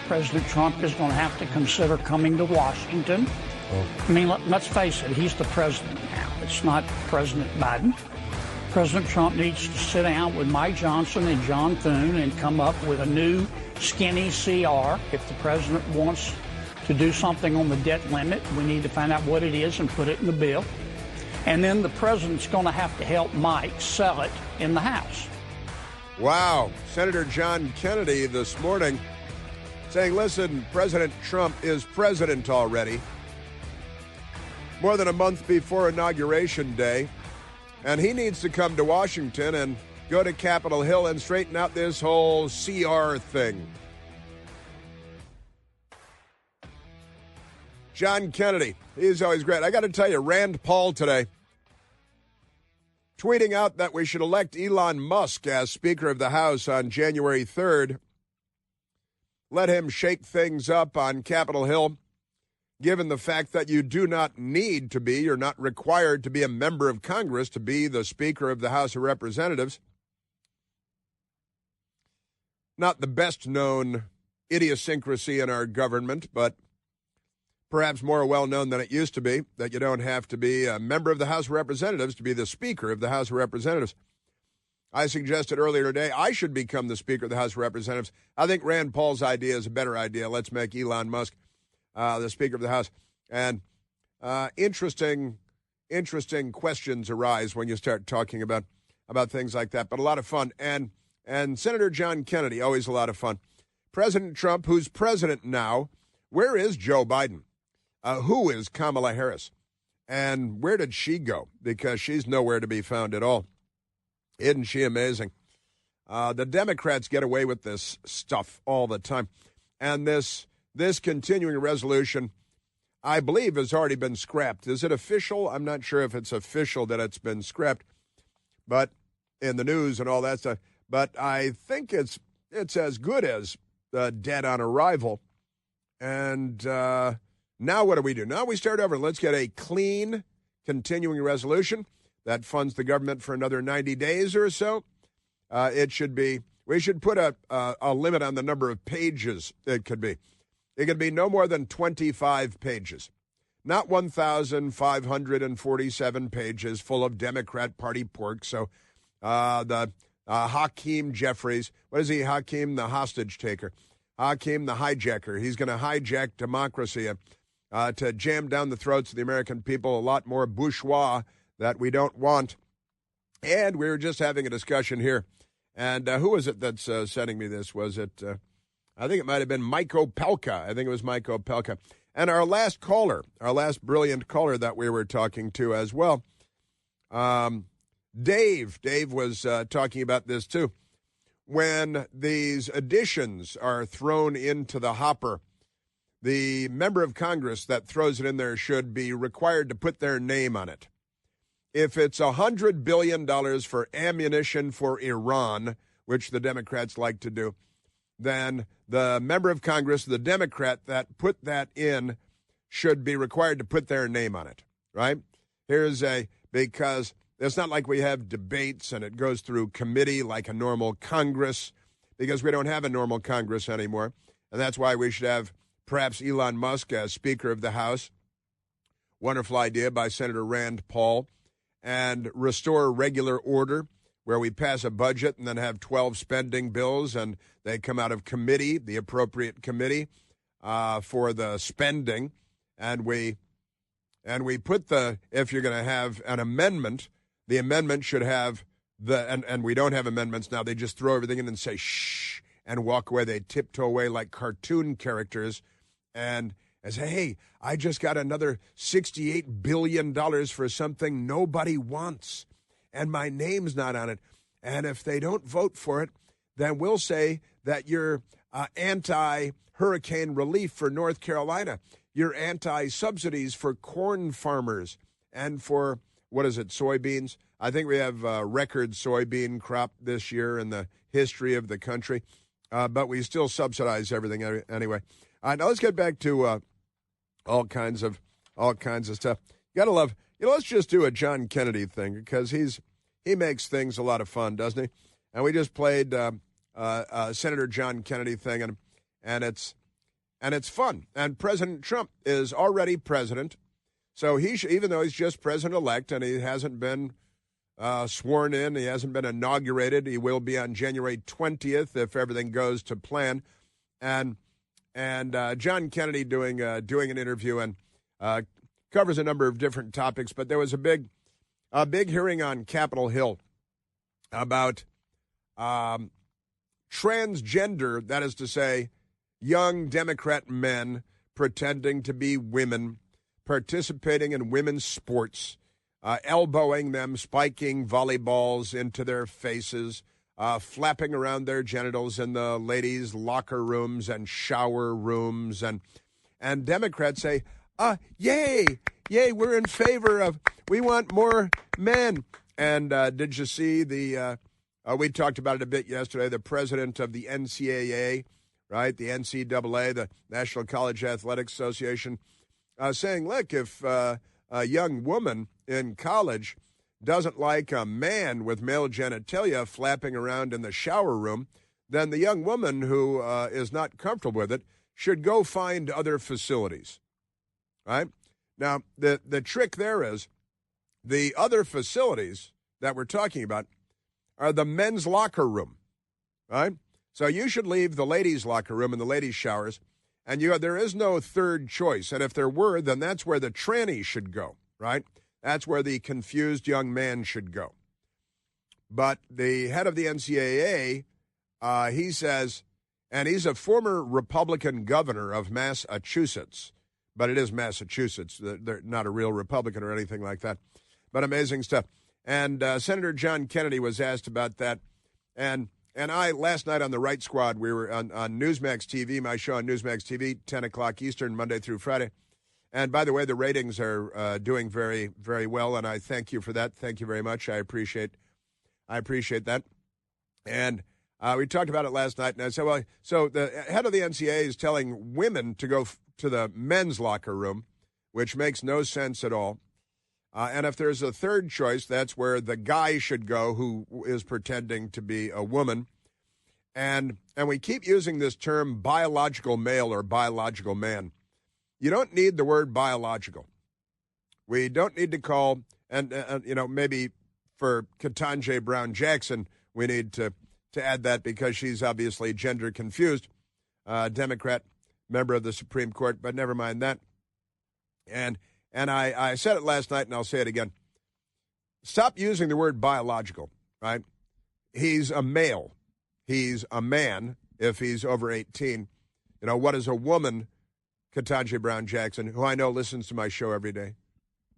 President Trump is going to have to consider coming to Washington. I mean, let's face it, he's the president now. It's not President Biden. President Trump needs to sit down with Mike Johnson and John Thune and come up with a new skinny CR. If the president wants to do something on the debt limit, we need to find out what it is and put it in the bill. And then the president's going to have to help Mike sell it in the House. Wow. Senator John Kennedy this morning saying, listen, President Trump is president already. More than a month before Inauguration Day. And he needs to come to Washington and go to Capitol Hill and straighten out this whole CR thing. John Kennedy, he's always great. I got to tell you, Rand Paul today tweeting out that we should elect Elon Musk as Speaker of the House on January 3rd. Let him shake things up on Capitol Hill, given the fact that you do not need to be, you're not required to be a member of Congress to be the Speaker of the House of Representatives. Not the best-known idiosyncrasy in our government, but perhaps more well-known than it used to be, that you don't have to be a member of the House of Representatives to be the Speaker of the House of Representatives. I suggested earlier today I should become the Speaker of the House of Representatives. I think Rand Paul's idea is a better idea. Let's make Elon Musk the Speaker of the House. And interesting questions arise when you start talking about things like that, but a lot of fun. And Senator John Kennedy, always a lot of fun. President Trump, who's president now, where is Joe Biden? Who is Kamala Harris? And where did she go? Because she's nowhere to be found at all. Isn't she amazing? The Democrats get away with this stuff all the time. And this continuing resolution, I believe, has already been scrapped. Is it official? I'm not sure if it's official that it's been scrapped, but in the news and all that stuff. But I think it's as good as dead on arrival. And now what do? Now we start over. Let's get a clean continuing resolution that funds the government for another 90 days or so. We should put a limit on the number of pages it could be. It could be no more than 25 pages, not 1,547 pages full of Democrat Party pork. So the Hakeem Jeffries, what is he, Hakeem the hostage taker? Hakeem the hijacker. He's going to hijack democracy to jam down the throats of the American people, a lot more bourgeois that we don't want. And we were just having a discussion here. And who was it that's sending me this? Was it, I think it might have been Mike Opelka. I think it was Mike Opelka. And our last brilliant caller that we were talking to as well, Dave was talking about this too. When these additions are thrown into the hopper, the member of Congress that throws it in there should be required to put their name on it. If it's $100 billion for ammunition for Iran, which the Democrats like to do, then the member of Congress, the Democrat that put that in, should be required to put their name on it, right? Because it's not like we have debates and it goes through committee like a normal Congress, because we don't have a normal Congress anymore. And that's why we should have perhaps Elon Musk as Speaker of the House. Wonderful idea by Senator Rand Paul. And restore regular order where we pass a budget and then have 12 spending bills and they come out of committee, the appropriate committee for the spending. And we put if you're going to have an amendment, the amendment should have and we don't have amendments now. They just throw everything in and say, shh, and walk away. They tiptoe away like cartoon characters and say, hey, I just got another $68 billion for something nobody wants, and my name's not on it. And if they don't vote for it, then we'll say that you're anti-hurricane relief for North Carolina. You're anti-subsidies for corn farmers and for, soybeans? I think we have a record soybean crop this year in the history of the country, but we still subsidize everything anyway. All right, now let's get back to all kinds of stuff. You gotta love. Let's just do a John Kennedy thing because he makes things a lot of fun, doesn't he? And we just played Senator John Kennedy thing, and it's and it's fun. And President Trump is already president, so even though he's just president-elect and he hasn't been sworn in, he hasn't been inaugurated, he will be on January 20th if everything goes to plan. And John Kennedy doing an interview and covers a number of different topics, but there was a big hearing on Capitol Hill about transgender, that is to say, young Democrat men pretending to be women, participating in women's sports, elbowing them, spiking volleyballs into their faces, flapping around their genitals in the ladies' locker rooms and shower rooms. And Democrats say, yay, we're in favor of, we want more men. And did you see we talked about it a bit yesterday, the president of the NCAA, right, the NCAA, the National College Athletics Association, saying, look, if a young woman in college doesn't like a man with male genitalia flapping around in the shower room, then the young woman who is not comfortable with it should go find other facilities, right? Now, the trick there is the other facilities that we're talking about are the men's locker room, right? So you should leave the ladies' locker room and the ladies' showers, and there is no third choice. And if there were, then that's where the tranny should go, right? That's where the confused young man should go. But the head of the NCAA, he says, and he's a former Republican governor of Massachusetts, but it is Massachusetts. They're not a real Republican or anything like that. But amazing stuff. And Senator John Kennedy was asked about that. And I, last night on the Right Squad, we were on Newsmax TV, my show on Newsmax TV, 10 o'clock Eastern, Monday through Friday. And by the way, the ratings are doing very, very well, and I thank you for that. Thank you very much. I appreciate that. And we talked about it last night, and I said, well, so the head of the NCAA is telling women to go to the men's locker room, which makes no sense at all. And if there's a third choice, that's where the guy should go who is pretending to be a woman. And we keep using this term biological male or biological man. You don't need the word biological. We don't need to call, and maybe for Ketanji Brown Jackson, we need to add that because she's obviously gender confused, Democrat, member of the Supreme Court, but never mind that. And I said it last night, and I'll say it again. Stop using the word biological, right? He's a male. He's a man if he's over 18. What is a woman, Ketanji Brown Jackson, who I know listens to my show every day?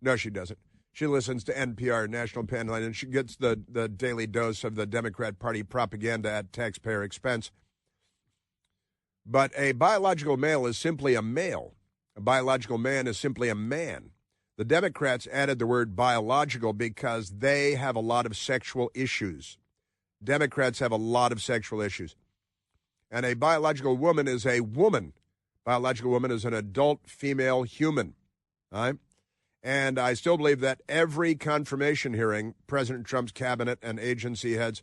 No, she doesn't. She listens to NPR, National Panline, and she gets the daily dose of the Democrat Party propaganda at taxpayer expense. But a biological male is simply a male. A biological man is simply a man. The Democrats added the word biological because they have a lot of sexual issues. Democrats have a lot of sexual issues. And a biological woman is a woman. Biological woman is an adult female human. All right? And I still believe that every confirmation hearing, President Trump's cabinet and agency heads,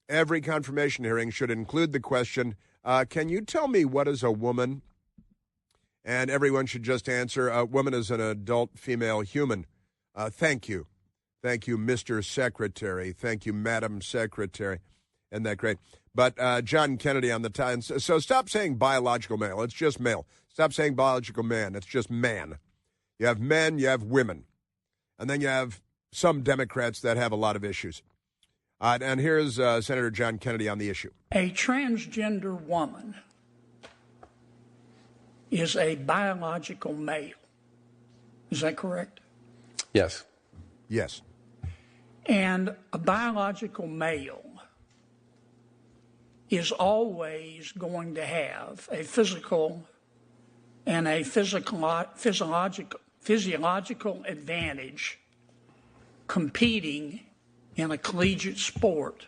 every confirmation hearing should include the question, can you tell me what is a woman? And everyone should just answer, a woman is an adult female human. Thank you. Thank you, Mr. Secretary. Thank you, Madam Secretary. Isn't that great? But John Kennedy on the time. So stop saying biological male. It's just male. Stop saying biological man. It's just man. You have men, you have women. And then you have some Democrats that have a lot of issues. And here's Senator John Kennedy on the issue. A transgender woman is a biological male. Is that correct? Yes. Yes. And a biological male is always going to have a physical and a physiological advantage competing in a collegiate sport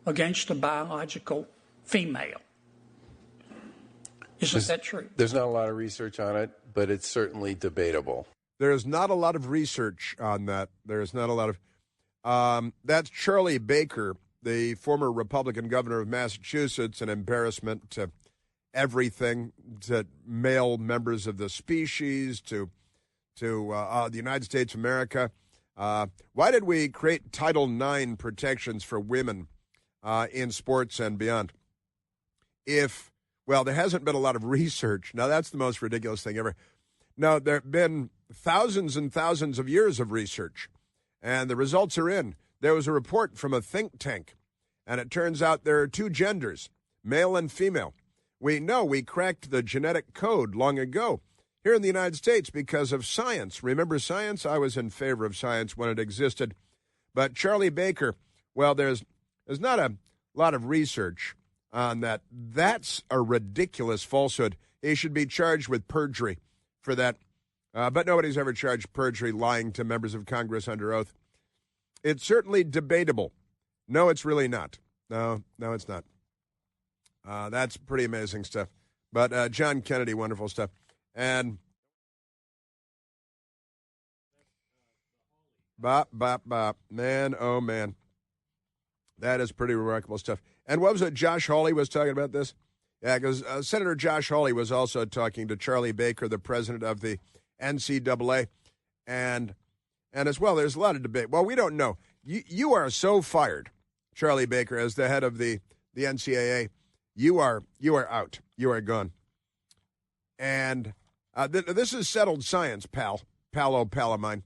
against a biological female. Isn't that true? There's not a lot of research on it, but it's certainly debatable. There's not a lot of research on that. There's not a lot of... that's Charlie Baker, the former Republican governor of Massachusetts, an embarrassment to everything to male members of the species to the United States of America. Why did we create Title IX protections for women in sports and beyond? There hasn't been a lot of research. Now, that's the most ridiculous thing ever. No, there have been thousands and thousands of years of research, and the results are in. There was a report from a think tank, and it turns out there are two genders, male and female. We know we cracked the genetic code long ago here in the United States because of science. Remember science? I was in favor of science when it existed. But Charlie Baker, well, there's not a lot of research on that. That's a ridiculous falsehood. He should be charged with perjury for that. But nobody's ever charged perjury, lying to members of Congress under oath. It's certainly debatable. No, it's really not. No, it's not. That's pretty amazing stuff. But John Kennedy, wonderful stuff. And bop, man, oh man. That is pretty remarkable stuff. And what was it, Josh Hawley was talking about this? Yeah, because Senator Josh Hawley was also talking to Charlie Baker, the president of the NCAA. And as well, there's a lot of debate. Well, we don't know. You are so fired, Charlie Baker, as the head of the NCAA. You are out. You are gone. And this is settled science, pal of mine.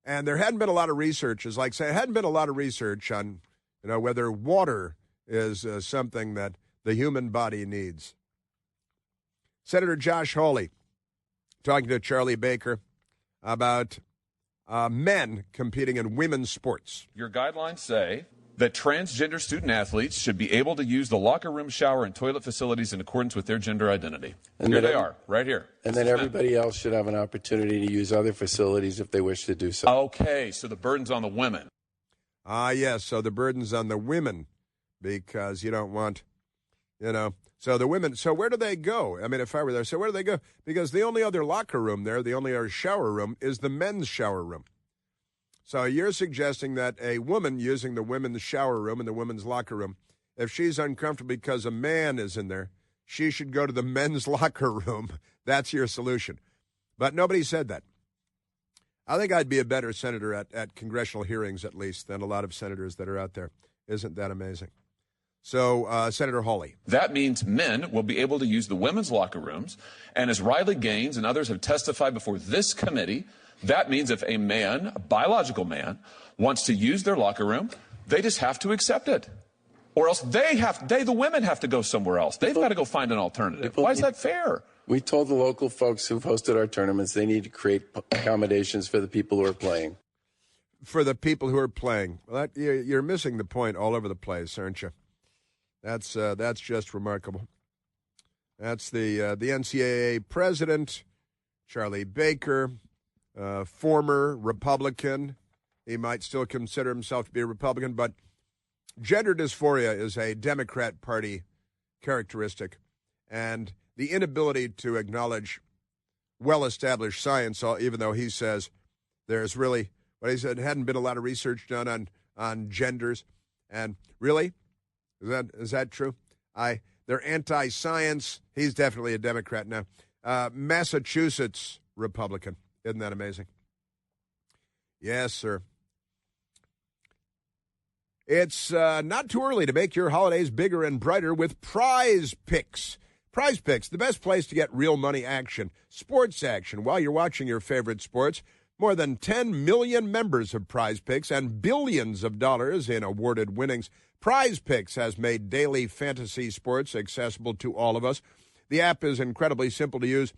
And there hadn't been a lot of research, hadn't been a lot of research on, whether water is something that the human body needs. Senator Josh Hawley talking to Charlie Baker about men competing in women's sports. Your guidelines say that transgender student athletes should be able to use the locker room, shower, and toilet facilities in accordance with their gender identity. And here they are, right here. And then everybody else should have an opportunity to use other facilities if they wish to do so. Okay, so the burden's on the women. Yes, so the burden's on the women because you don't want, so the women, so where do they go? I mean, if I were there, so where do they go? Because the only other locker room there, the only other shower room is the men's shower room. So you're suggesting that a woman using the women's shower room and the women's locker room, if she's uncomfortable because a man is in there, she should go to the men's locker room. That's your solution. But nobody said that. I think I'd be a better senator at congressional hearings, at least, than a lot of senators that are out there. Isn't that amazing? So, Senator Hawley. That means men will be able to use the women's locker rooms. And as Riley Gaines and others have testified before this committee, that means if a man, a biological man, wants to use their locker room, they just have to accept it. Or else the women have to go somewhere else. They've got to go find an alternative. Why is that fair? We told the local folks who've hosted our tournaments they need to create accommodations for the people who are playing. For the people who are playing. Well, you're missing the point all over the place, aren't you? That's just remarkable. That's the NCAA president, Charlie Baker, former Republican. He might still consider himself to be a Republican, but gender dysphoria is a Democrat Party characteristic, and the inability to acknowledge well-established science, even though he says there's really, what he said, hadn't been a lot of research done on genders. And really, is that true? They're anti-science. He's definitely a Democrat now. Massachusetts Republican. Isn't that amazing? Yes, sir. It's not too early to make your holidays bigger and brighter with Prize Picks. Prize Picks, the best place to get real money action, sports action, while you're watching your favorite sports. More than 10 million members of Prize Picks and billions of dollars in awarded winnings. Prize Picks has made daily fantasy sports accessible to all of us. The app is incredibly simple to use.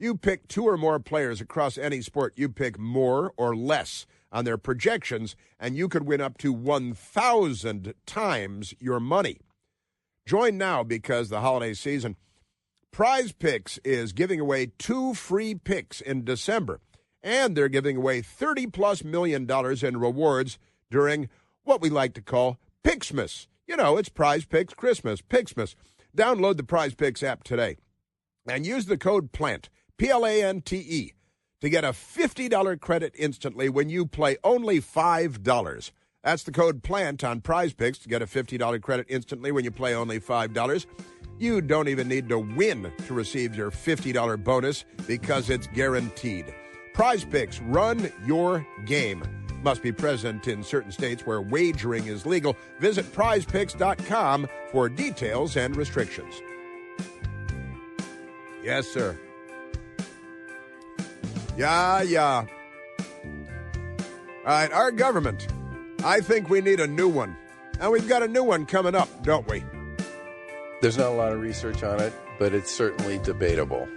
You pick two or more players across any sport. You pick more or less on their projections, and you could win up to 1,000 times your money. Join now because the holiday season, Prize Picks is giving away 2 free picks in December, and they're giving away $30+ million in rewards during what we like to call Pixmas. It's Prize Picks Christmas, Pixmas. Download the Prize Picks app today and use the code PLANT, PLANTE, to get a $50 credit instantly when you play only $5. That's the code PLANT on Prize Picks to get a $50 credit instantly when you play only $5. You don't even need to win to receive your $50 bonus because it's guaranteed. Prize Picks, run your game. Must be present in certain states where wagering is legal. Visit prizepicks.com for details and restrictions. Yes, sir. Yeah. All right, our government. I think we need a new one. And we've got a new one coming up, don't we? There's not a lot of research on it, but it's certainly debatable.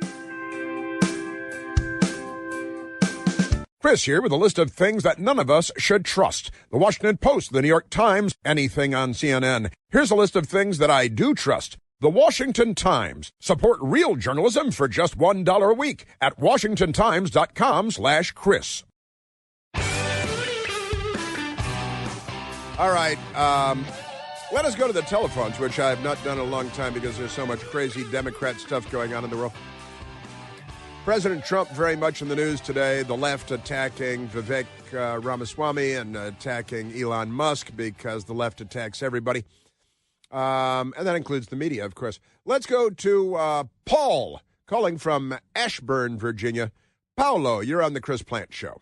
Chris here with a list of things that none of us should trust. The Washington Post, the New York Times, anything on CNN. Here's a list of things that I do trust. The Washington Times. Support real journalism for just $1 a week at washingtontimes.com/Chris. All right, let us go to the telephones, which I have not done in a long time because there's so much crazy Democrat stuff going on in the world. President Trump very much in the news today. The left attacking Vivek Ramaswamy and attacking Elon Musk because the left attacks everybody. And that includes the media, of course. Let's go to Paul, calling from Ashburn, Virginia. Paulo, you're on the Chris Plant Show.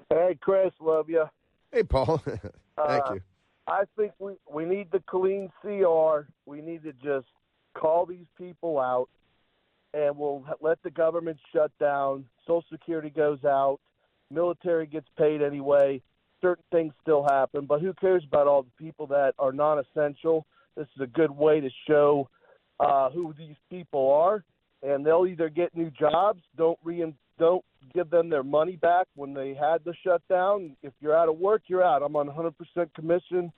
Hey, Chris, love you. Hey, Paul. Thank you. I think we need the clean CR. We need to just call these people out, and we'll let the government shut down. Social Security goes out. Military gets paid anyway. Certain things still happen, but who cares about all the people that are non-essential? This is a good way to show who these people are, and they'll either get new jobs, don't give them their money back when they had the shutdown. If you're out of work, you're out. I'm on 100% commission.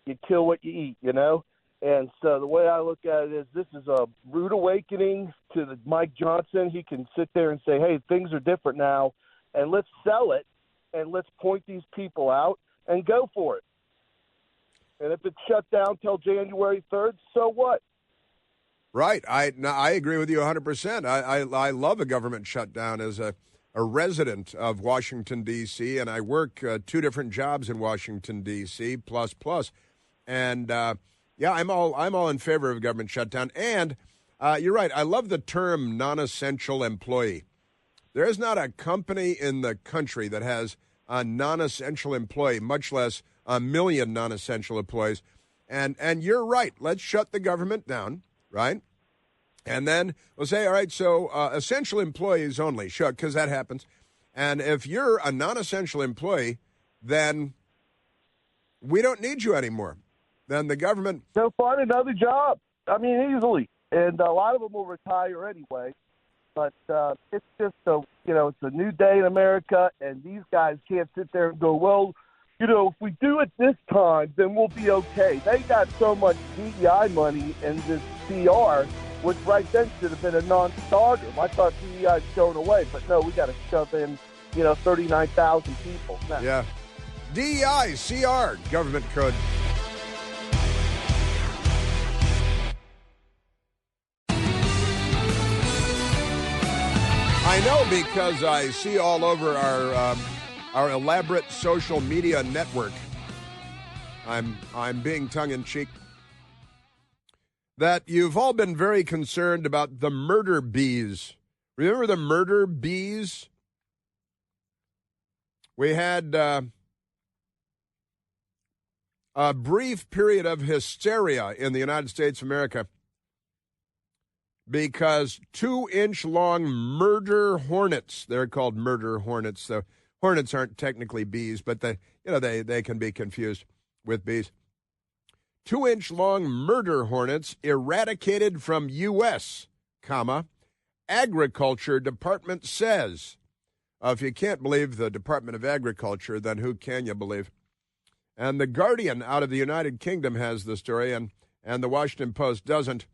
You kill what you eat, you know? And so the way I look at it is this is a rude awakening to the Mike Johnson. He can sit there and say, hey, things are different now, and let's sell it, and let's point these people out and go for it. And if it's shut down till January 3rd, so what? Right. I agree with you 100%. I love a government shutdown as a resident of Washington, D.C., and I work 2 different jobs in Washington, D.C., plus. And, yeah, I'm all in favor of a government shutdown. And you're right. I love the term non-essential employee. There is not a company in the country that has a non-essential employee, much less a million non-essential employees. And you're right. Let's shut the government down, right? And then we'll say, all right, so essential employees only, sure, because that happens. And if you're a non-essential employee, then we don't need you anymore. Then the government... They'll find another job. I mean, easily. And a lot of them will retire anyway. But it's just, it's a new day in America, and these guys can't sit there and go, well, if we do it this time, then we'll be okay. They got so much DEI money in this CR, which right then should have been a non-starter. I thought DEI is going away, but no, we got to shove in, 39,000 people. No. Yeah. DEI, CR, government code. I know because I see all over our elaborate social media network. I'm being tongue-in-cheek. That you've all been very concerned about the murder bees. Remember the murder bees? We had a brief period of hysteria in the United States of America because 2-inch-long murder hornets, they're called murder hornets. The hornets aren't technically bees, but they can be confused with bees. 2-inch-long murder hornets eradicated from U.S., Agriculture Department says. If you can't believe the Department of Agriculture, then who can you believe? And The Guardian out of the United Kingdom has the story, and the Washington Post doesn't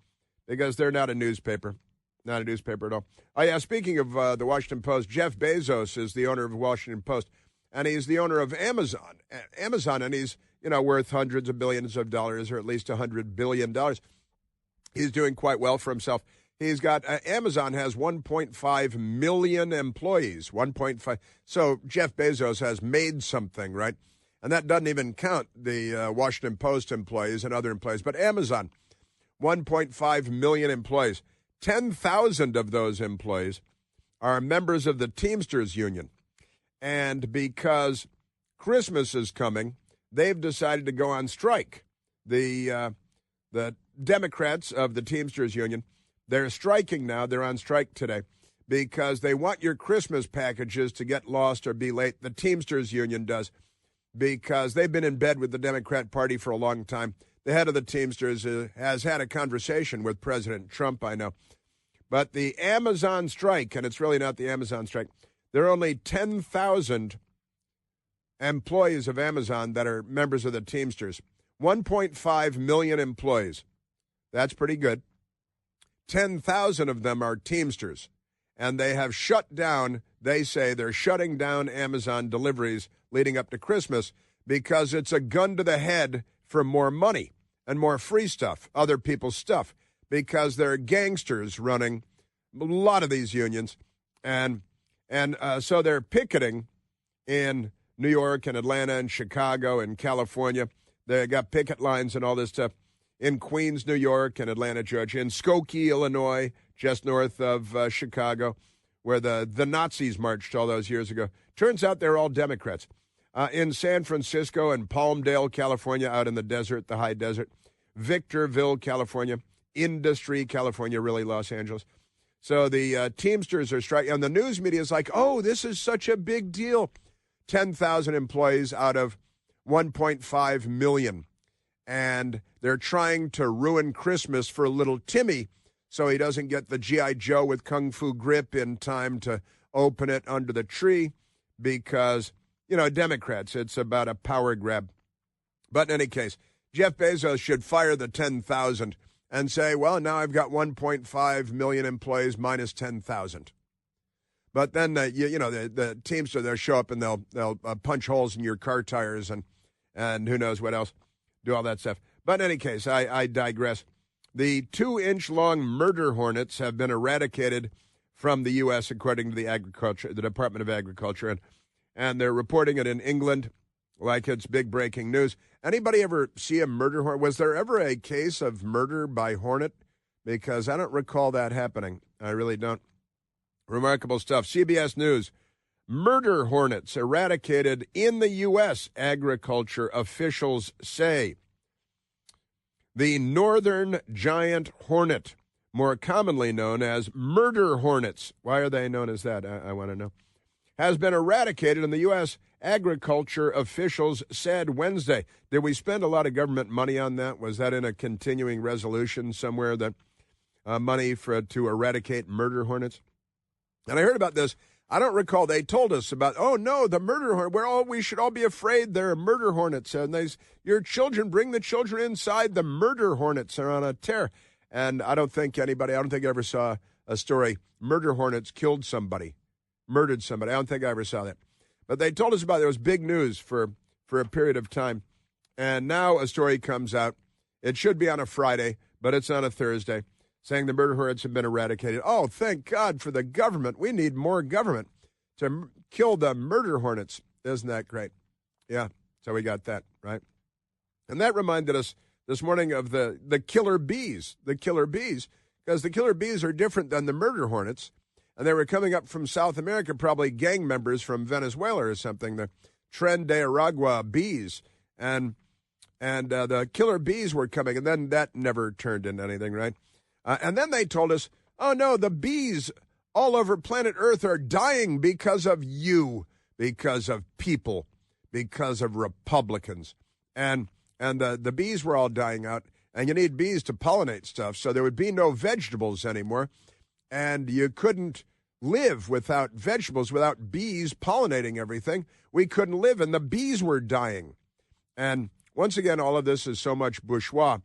because they're not a newspaper. Not a newspaper at all. Oh, yeah, speaking of the Washington Post, Jeff Bezos is the owner of the Washington Post, and he's the owner of Amazon. And he's worth hundreds of billions of dollars, or at least $100 billion. He's doing quite well for himself. He's got, Amazon has 1.5 million employees, 1.5. So Jeff Bezos has made something, right? And that doesn't even count the Washington Post employees and other employees. But Amazon, 1.5 million employees. 10,000 of those employees are members of the Teamsters Union. And because Christmas is coming, they've decided to go on strike. The Democrats of the Teamsters Union, they're striking now. They're on strike today because they want your Christmas packages to get lost or be late. The Teamsters Union does, because they've been in bed with the Democrat Party for a long time. The head of the Teamsters has had a conversation with President Trump, I know. But the Amazon strike, and it's really not the Amazon strike, there are only 10,000 employees of Amazon that are members of the Teamsters. 1.5 million employees. That's pretty good. 10,000 of them are Teamsters. And they have shut down, they say they're shutting down Amazon deliveries leading up to Christmas because it's a gun to the head for more money and more free stuff, other people's stuff, because there are gangsters running a lot of these unions. And so they're picketing in New York and Atlanta and Chicago and California. They got picket lines and all this stuff in Queens, New York and Atlanta, Georgia, in Skokie, Illinois, just north of Chicago, where the Nazis marched all those years ago. Turns out they're all Democrats. In San Francisco and Palmdale, California, out in the desert, the high desert, Victorville, California, Industry, California, really Los Angeles. So the Teamsters are striking, and the news media is like, oh, this is such a big deal. 10,000 employees out of 1.5 million. And they're trying to ruin Christmas for little Timmy so he doesn't get the G.I. Joe with Kung Fu grip in time to open it under the tree because, Democrats, it's about a power grab. But in any case, Jeff Bezos should fire the 10,000 and say, well, now I've got 1.5 million employees minus 10,000. But then, the Teamsters, they'll show up and they'll punch holes in your car tires and who knows what else, do all that stuff. But in any case, I digress. The 2-inch-long murder hornets have been eradicated from the U.S., according to the Department of Agriculture, and they're reporting it in England like it's big breaking news. Anybody ever see a murder hornet? Was there ever a case of murder by hornet? Because I don't recall that happening. I really don't. Remarkable stuff. CBS News. Murder hornets eradicated in the U.S., agriculture officials say. The northern giant hornet, more commonly known as murder hornets. Why are they known as that? I want to know. Has been eradicated in the U.S., agriculture officials said Wednesday. Did we spend a lot of government money on that? Was that in a continuing resolution somewhere, that money to eradicate murder hornets? And I heard about this. I don't recall. They told us about, oh, no, the murder hornet. We should all be afraid there are murder hornets. And your children, bring the children inside. The murder hornets are on a tear. And I don't think I ever saw a story, murder hornets killed somebody, murdered somebody. I don't think I ever saw that. But they told us about it. It was big news for a period of time. And now a story comes out. It should be on a Friday, but it's on a Thursday, saying the murder hornets have been eradicated. Oh, thank God for the government. We need more government to kill the murder hornets. Isn't that great? Yeah, so we got that, right? And that reminded us this morning of the killer bees. The killer bees, because the killer bees are different than the murder hornets. And they were coming up from South America, probably gang members from Venezuela or something, the Tren de Aragua bees. And the killer bees were coming, and then that never turned into anything, right? And then they told us, oh, no, the bees all over planet Earth are dying because of you, because of people, because of Republicans. And the bees were all dying out, and you need bees to pollinate stuff, so there would be no vegetables anymore, and you couldn't live without vegetables, without bees pollinating everything. We couldn't live, and the bees were dying. And once again, all of this is so much bourgeois.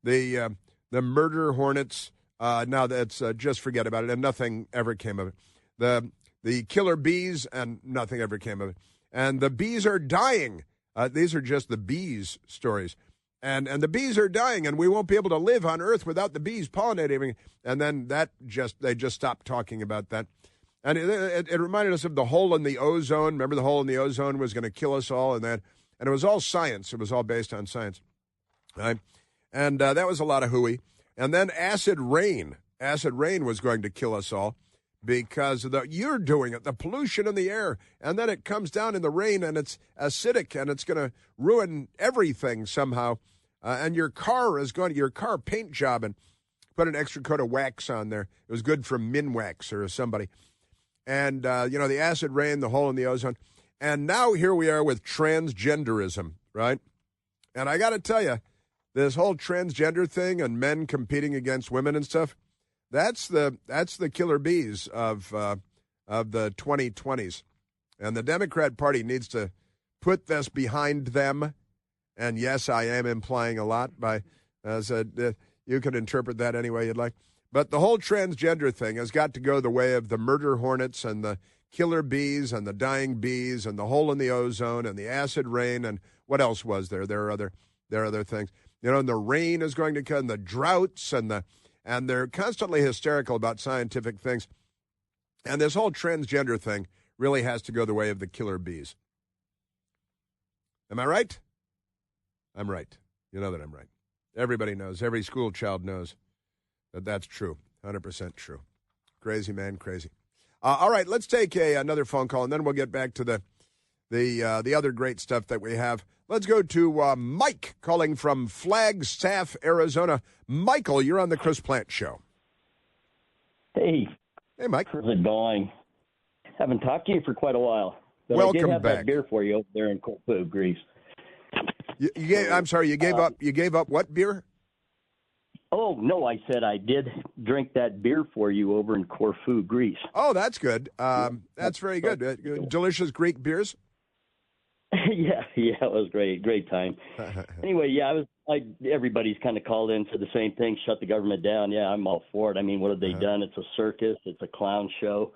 The murder hornets, now that's just forget about it, and nothing ever came of it. The killer bees, and nothing ever came of it. And the bees are dying. These are just the bees stories. And the bees are dying, and we won't be able to live on Earth without the bees pollinating. And then they just stopped talking about that. And it reminded us of the hole in the ozone. Remember, the hole in the ozone was going to kill us all, and it was all science. It was all based on science, right? And that was a lot of hooey. And then acid rain. Acid rain was going to kill us all because you're doing it, the pollution in the air. And then it comes down in the rain and it's acidic and it's going to ruin everything somehow. And your car paint job, and put an extra coat of wax on there. It was good from Minwax or somebody. And, the acid rain, the hole in the ozone. And now here we are with transgenderism, right? And I got to tell you, this whole transgender thing and men competing against women and stuff, that's the killer bees of the 2020s. And the Democrat Party needs to put this behind them. And yes, I am implying a lot by, you can interpret that any way you'd like. But the whole transgender thing has got to go the way of the murder hornets and the killer bees and the dying bees and the hole in the ozone and the acid rain and what else was there? There are other things. And the rain is going to come, and the droughts and they're constantly hysterical about scientific things. And this whole transgender thing really has to go the way of the killer bees. Am I right? I'm right. You know that I'm right. Everybody knows. Every school child knows that that's true. 100% true. Crazy, man, crazy. All right, let's take another phone call, and then we'll get back to the other great stuff that we have. Let's go to Mike calling from Flagstaff, Arizona. Michael, you're on the Chris Plant Show. Hey. Hey, Mike. How's it going? Haven't talked to you for quite a while. But Welcome I did have back. That beer for you over there in Corfu, Greece. I'm sorry, you gave up. You gave up what beer? Oh, no, I said I did drink that beer for you over in Corfu, Greece. Oh, that's good. That's very good. Delicious Greek beers? yeah, it was great time. Anyway, everybody's kind of called in for the same thing, shut the government down. Yeah, I'm all for it. I mean, what have they done? It's a circus. It's a clown show.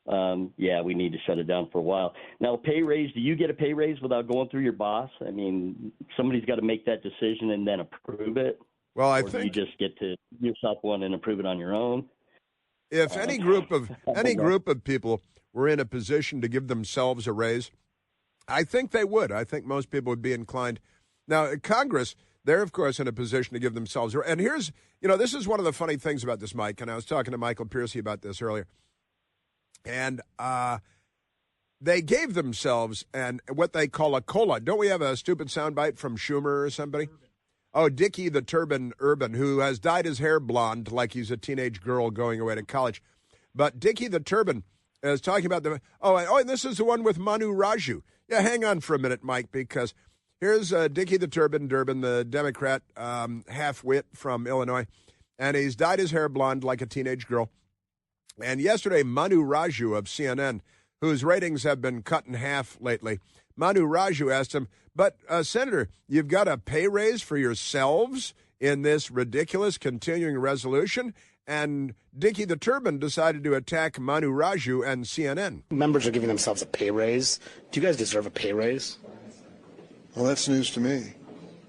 We need to shut it down for a while. Now, pay raise, do you get a pay raise without going through your boss? I mean, somebody's got to make that decision and then approve it. Well, I think you just get to yourself one and approve it on your own. If any group of people were in a position to give themselves a raise, I think they would. I think most people would be inclined. Now, Congress, they're, of course, in a position to give themselves. And here's, this is one of the funny things about this, Mike, and I was talking to Michael Piercy about this earlier. And they gave themselves what they call a COLA. Don't we have a stupid soundbite from Schumer or somebody? Oh, Dickie the Turban Urban, who has dyed his hair blonde like he's a teenage girl going away to college. But Dickie the Turban is talking about and this is the one with Manu Raju. Yeah, hang on for a minute, Mike, because here's Dickie the Turban Durbin, the Democrat half-wit from Illinois, and he's dyed his hair blonde like a teenage girl. And yesterday, Manu Raju of CNN, whose ratings have been cut in half lately, Manu Raju asked him, but, Senator, you've got a pay raise for yourselves in this ridiculous continuing resolution? And Dickie the Turban decided to attack Manu Raju and CNN. Members are giving themselves a pay raise. Do you guys deserve a pay raise? Well, that's news to me.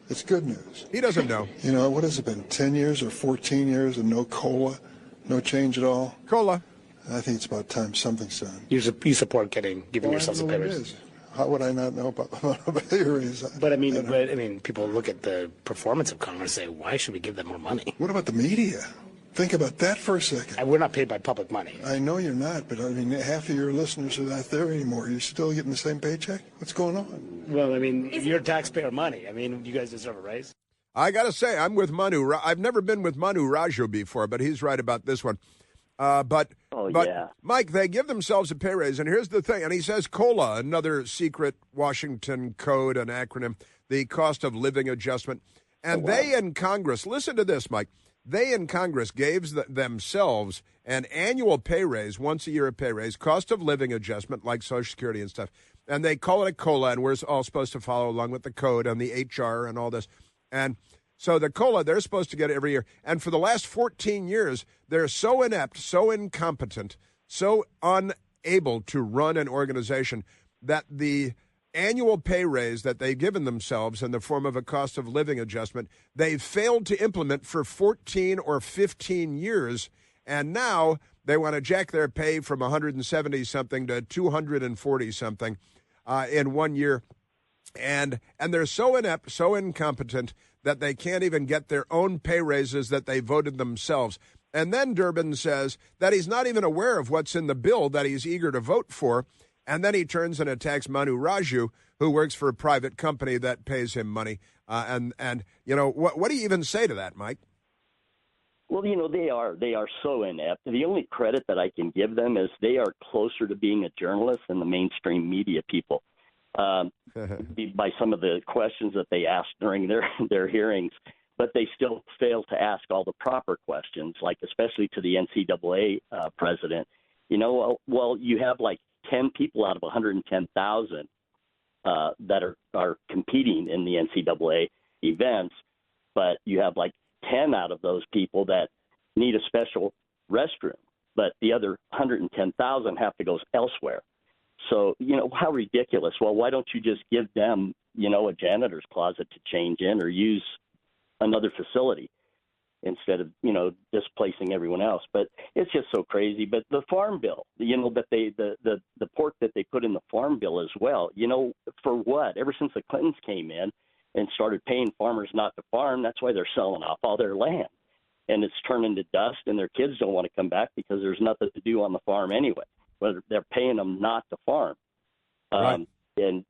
It's good news. He doesn't know. What has it been, 10 years or 14 years and no COLA? No change at all? COLA. I think it's about time something's done. You support giving yourselves a pay raise? How would I not know about a pay raise? But I mean, people look at the performance of Congress and say, why should we give them more money? What about the media? Think about that for a second. We're not paid by public money. I know you're not, but I mean, half of your listeners are not there anymore. You're still getting the same paycheck? What's going on? Well, I mean, you're taxpayer money. I mean, you guys deserve a raise. I got to say, I'm with Manu. I've never been with Manu Raju before, but he's right about this one. But Mike, they give themselves a pay raise, and here's the thing. And he says COLA, another secret Washington code, an acronym, the cost of living adjustment. And they in Congress, listen to this, Mike. They in Congress gave themselves an annual pay raise, once a year a pay raise, cost of living adjustment like Social Security and stuff. And they call it a COLA, and we're all supposed to follow along with the code and the HR and all this. And so the COLA, they're supposed to get it every year. And for the last 14 years, they're so inept, so incompetent, so unable to run an organization that the annual pay raise that they've given themselves in the form of a cost of living adjustment, they've failed to implement for 14 or 15 years. And now they want to jack their pay from 170-something to 240-something in 1 year. And they're so inept, so incompetent that they can't even get their own pay raises that they voted themselves. And then Durbin says that he's not even aware of what's in the bill that he's eager to vote for. And then he turns and attacks Manu Raju, who works for a private company that pays him money. And what do you even say to that, Mike? Well, they are so inept. The only credit that I can give them is they are closer to being a journalist than the mainstream media people. By some of the questions that they asked during their hearings, but they still fail to ask all the proper questions, like especially to the NCAA president. Well, you have like 10 people out of 110,000 that are competing in the NCAA events, but you have like 10 out of those people that need a special restroom, but the other 110,000 have to go elsewhere. So, how ridiculous. Well, why don't you just give them, a janitor's closet to change in or use another facility instead of, displacing everyone else? But it's just so crazy. But the farm bill, that the pork that they put in the farm bill as well, for what? Ever since the Clintons came in and started paying farmers not to farm, that's why they're selling off all their land. And it's turning to dust, and their kids don't want to come back because there's nothing to do on the farm anyway. Whether they're paying them not to farm, right. and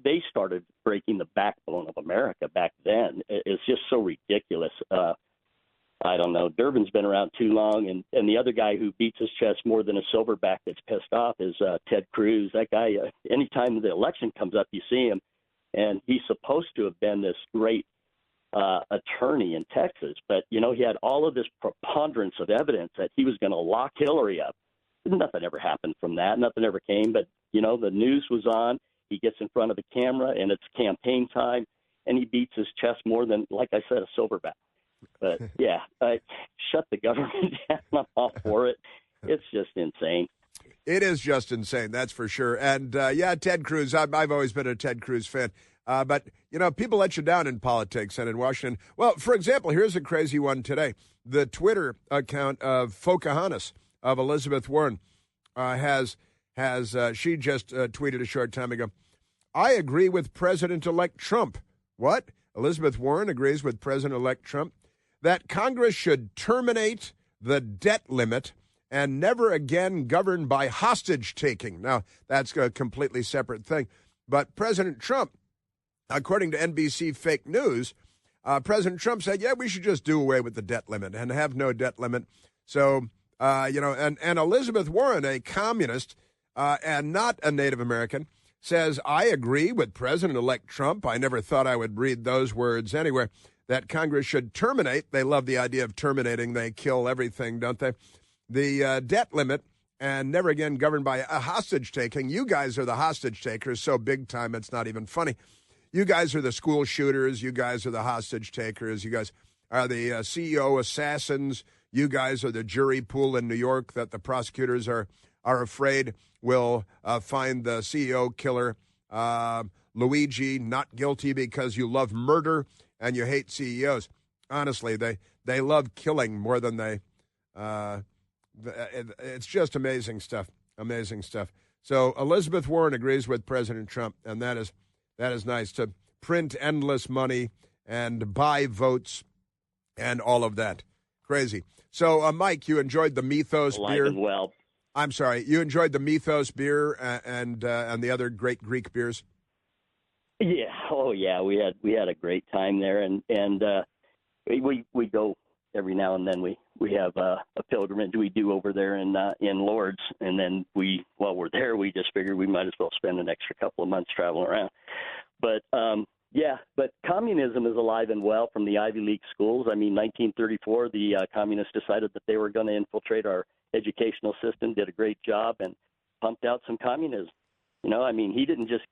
they started breaking the backbone of America back then. It's just so ridiculous. I don't know. Durbin's been around too long, and the other guy who beats his chest more than a silverback that's pissed off is Ted Cruz. That guy, anytime the election comes up, you see him, and he's supposed to have been this great attorney in Texas, but he had all of this preponderance of evidence that he was going to lock Hillary up. Nothing ever happened from that. Nothing ever came. But, the news was on. He gets in front of the camera, and it's campaign time, and he beats his chest more than, like I said, a silverback. But, yeah, shut the government down. I'm all for it. It's just insane. It is just insane, that's for sure. And, Ted Cruz, I've always been a Ted Cruz fan. But, people let you down in politics and in Washington. Well, for example, here's a crazy one today. The Twitter account of Pocahontas, of Elizabeth Warren, she just tweeted a short time ago, "I agree with President-elect Trump." What? Elizabeth Warren agrees with President-elect Trump that Congress should terminate the debt limit and never again govern by hostage-taking. Now, that's a completely separate thing. But President Trump, according to NBC fake news, President Trump said, we should just do away with the debt limit and have no debt limit. So, and Elizabeth Warren, a communist and not a Native American, says, "I agree with President-elect Trump." I never thought I would read those words anywhere, that Congress should terminate. They love the idea of terminating. They kill everything, don't they? The debt limit and never again governed by a hostage-taking. You guys are the hostage-takers so big time it's not even funny. You guys are the school shooters. You guys are the hostage-takers. You guys are the CEO assassins. You guys are the jury pool in New York that the prosecutors are afraid will find the CEO killer, Luigi, not guilty because you love murder and you hate CEOs. Honestly, they love killing more than they it's just amazing stuff. Amazing stuff. So Elizabeth Warren agrees with President Trump, and that is nice, to print endless money and buy votes and all of that. Crazy. So, Mike, you enjoyed the Mythos beer. And well. I'm sorry. You enjoyed the Mythos beer and the other great Greek beers? Yeah. Oh, yeah. We had a great time there, and we go every now and then. We have a pilgrimage we do over there in Lourdes, and then while we're there, we just figured we might as well spend an extra couple of months traveling around. But but communism is alive and well from the Ivy League schools. I mean, 1934, the communists decided that they were going to infiltrate our educational system, did a great job, and pumped out some communism. He didn't just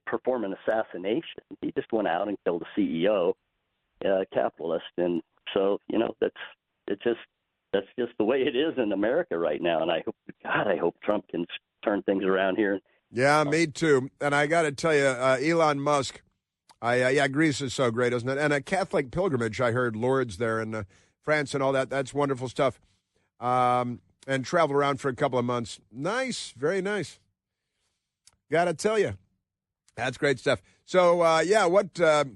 perform an assassination. He just went out and killed a CEO, capitalist, and so that's just the way it is in America right now. And I hope Trump can turn things around here. Yeah, me too. And I got to tell you, Elon Musk, Greece is so great, isn't it? And a Catholic pilgrimage, I heard, Lourdes there in France and all that. That's wonderful stuff. And traveled around for a couple of months. Nice, very nice. Got to tell you. That's great stuff. So, we got to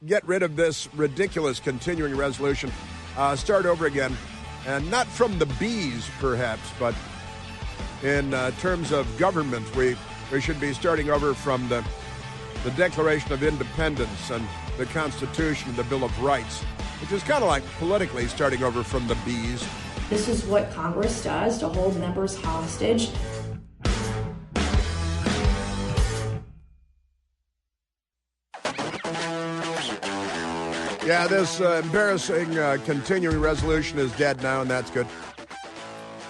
get rid of this ridiculous continuing resolution, start over again, and not from the bees, perhaps, but in terms of government, we should be starting over from the Declaration of Independence and the Constitution and the Bill of Rights, which is kind of like politically starting over from the bees. This is what Congress does to hold members hostage. Yeah, this embarrassing continuing resolution is dead now, and that's good.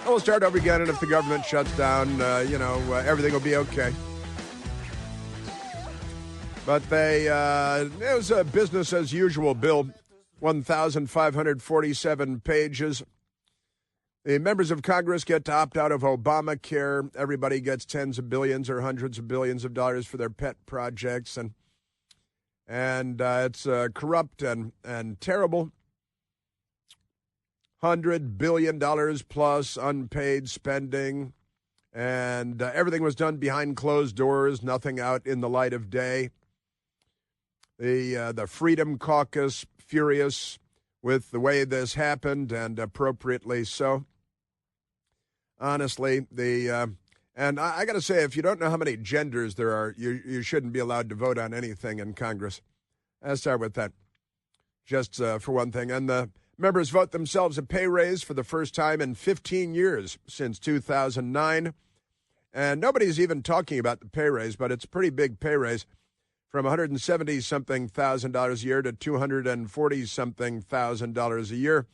We'll start over again, and if the government shuts down, everything will be okay. But it was a business-as-usual bill, 1,547 pages. The members of Congress get to opt out of Obamacare. Everybody gets tens of billions or hundreds of billions of dollars for their pet projects, and it's corrupt and terrible. $100 billion plus unpaid spending, and everything was done behind closed doors, nothing out in the light of day. The Freedom Caucus furious with the way this happened, and appropriately so. Honestly, and I got to say, if you don't know how many genders there are, you shouldn't be allowed to vote on anything in Congress. Let's start with that, just for one thing. And the members vote themselves a pay raise for the first time in 15 years since 2009. And nobody's even talking about the pay raise, but it's a pretty big pay raise, from $170-something thousand a year to $240-something thousand a year.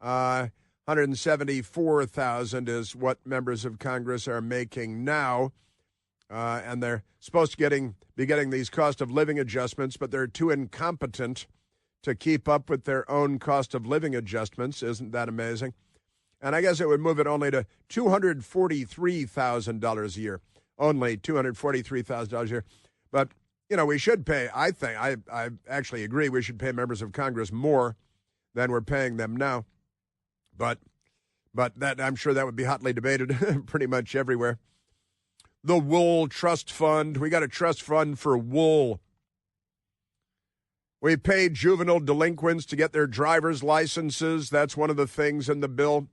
$174,000 is what members of Congress are making now, and they're supposed to be getting these cost of living adjustments, but they're too incompetent to keep up with their own cost of living adjustments. Isn't that amazing? And I guess it would move it only to $243,000 a year, only $243,000 a year. But we should pay. I actually agree we should pay members of Congress more than we're paying them now. But that, I'm sure that would be hotly debated pretty much everywhere. The Wool Trust Fund. We got a trust fund for wool. We pay juvenile delinquents to get their driver's licenses. That's one of the things in the bill.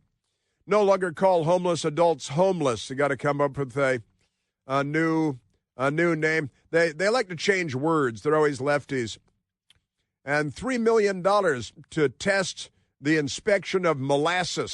No longer call homeless adults homeless. You got to come up with a new name. They like to change words. They're always lefties. And $3 million to test the inspection of molasses.